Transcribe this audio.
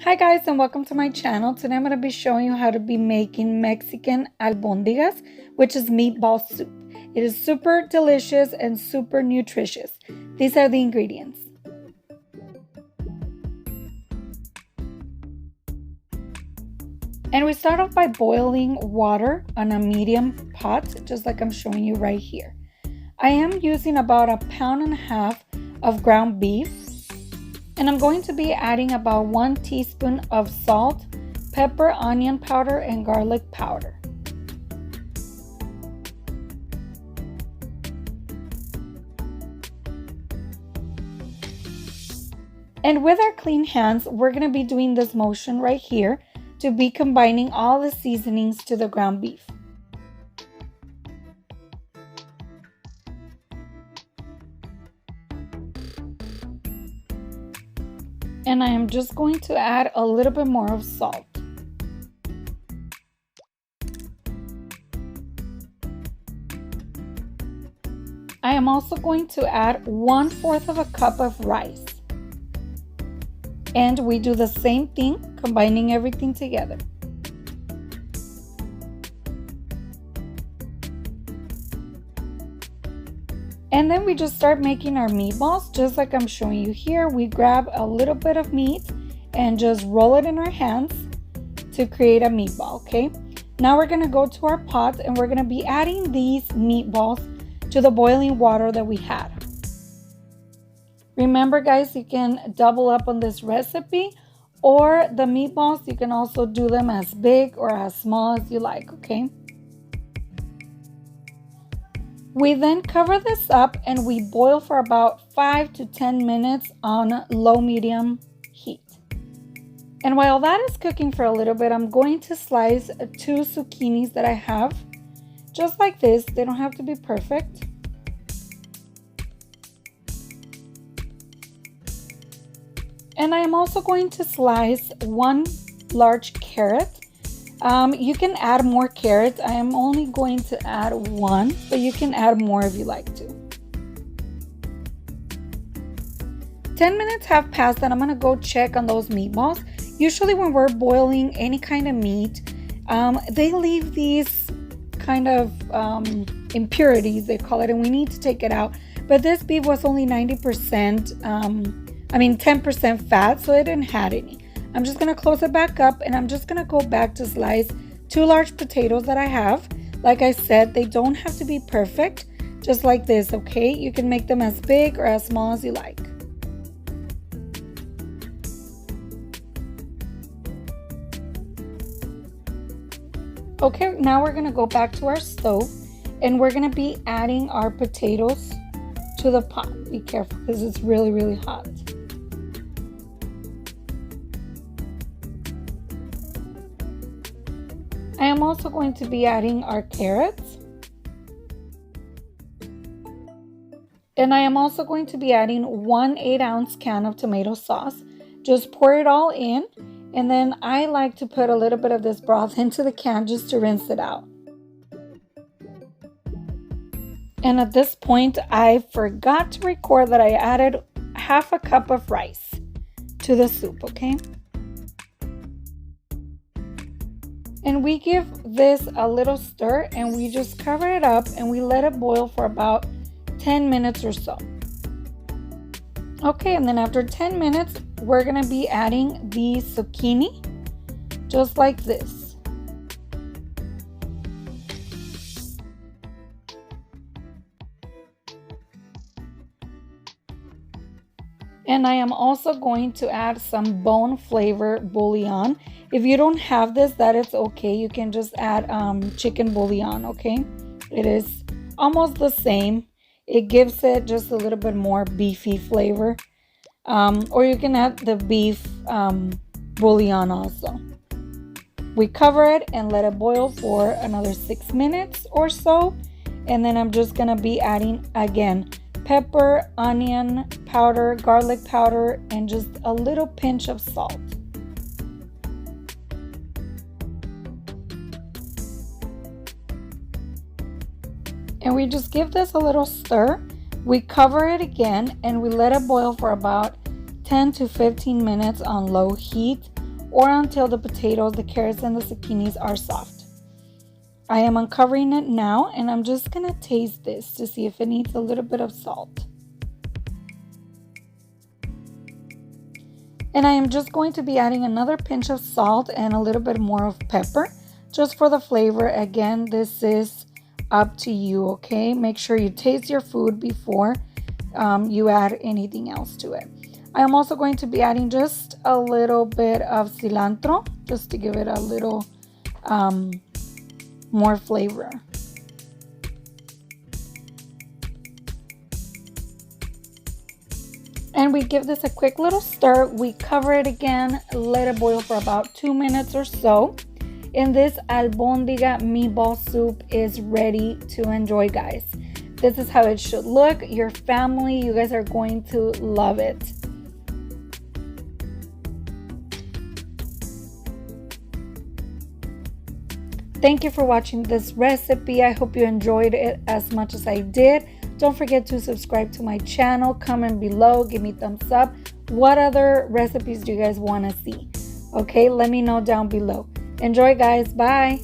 Hi guys, and welcome to my channel. Today I'm going to be showing you how to be making Mexican albondigas, which is meatball soup. It is super delicious and super nutritious. These are the ingredients. And we start off by boiling water on a medium pot, just like I'm showing you right here. I am using about 1.5 pounds of ground beef. And I'm going to be adding about 1 teaspoon of salt, pepper, onion powder, and garlic powder. And with our clean hands, we're going to be doing this motion right here to be combining all the seasonings to the ground beef. And I am just going to add a little bit more of salt. I am also going to add 1/4 of a cup of rice. And we do the same thing, combining everything together. And then we just start making our meatballs, just like I'm showing you here. We grab a little bit of meat and just roll it in our hands to create a meatball, okay? Now we're gonna go to our pot and we're gonna be adding these meatballs to the boiling water that we had. Remember guys, you can double up on this recipe, or the meatballs, you can also do them as big or as small as you like, okay? We then cover this up and we boil for about 5 to 10 minutes on low-medium heat. And while that is cooking for a little bit, I'm going to slice 2 zucchinis that I have, just like this. They don't have to be perfect. And I am also going to slice 1 large carrot. You can add more carrots. I am only going to add 1, but you can add more if you like to. 10 minutes have passed and I'm gonna go check on those meatballs. Usually when we're boiling any kind of meat, they leave these kind of impurities, they call it, and we need to take it out. But this beef was only 10% fat, so it didn't have any. I'm just going to close it back up and I'm just going to go back to slice 2 large potatoes that I have. Like I said, they don't have to be perfect, just like this, okay? You can make them as big or as small as you like. Okay, now we're going to go back to our stove and we're going to be adding our potatoes to the pot. Be careful because it's really, really hot. I am also going to be adding our carrots. And I am also going to be adding 1 8-ounce can of tomato sauce. Just pour it all in. And then I like to put a little bit of this broth into the can just to rinse it out. And at this point, I forgot to record that I added 1/2 cup of rice to the soup, okay? And we give this a little stir and we just cover it up and we let it boil for about 10 minutes or so. Okay, and then after 10 minutes, we're gonna be adding the zucchini, just like this. And I am also going to add some bone flavor bouillon. If you don't have this, that is okay. You can just add chicken bouillon, okay? It is almost the same. It gives it just a little bit more beefy flavor. Or you can add the beef bouillon also. We cover it and let it boil for another 6 minutes or so. And then I'm just gonna be adding again pepper, onion powder, garlic powder, and just a little pinch of salt. And we just give this a little stir. We cover it again and we let it boil for about 10 to 15 minutes on low heat or until the potatoes, the carrots, and the zucchinis are soft. I am uncovering it now, and I'm just going to taste this to see if it needs a little bit of salt. And I am just going to be adding another pinch of salt and a little bit more of pepper, just for the flavor. Again, this is up to you, okay? Make sure you taste your food before you add anything else to it. I am also going to be adding just a little bit of cilantro, just to give it a little more flavor. And we give this a quick little stir. We cover it again, let it boil for about 2 minutes or so. And this albondiga meatball soup is ready to enjoy, guys. This is how it should look. Your family, you guys are going to love it. Thank you for watching this recipe. I hope you enjoyed it as much as I did. Don't forget to subscribe to my channel. Comment below, give me thumbs up. What other recipes do you guys want to see? Okay, let me know down below. Enjoy, guys. Bye.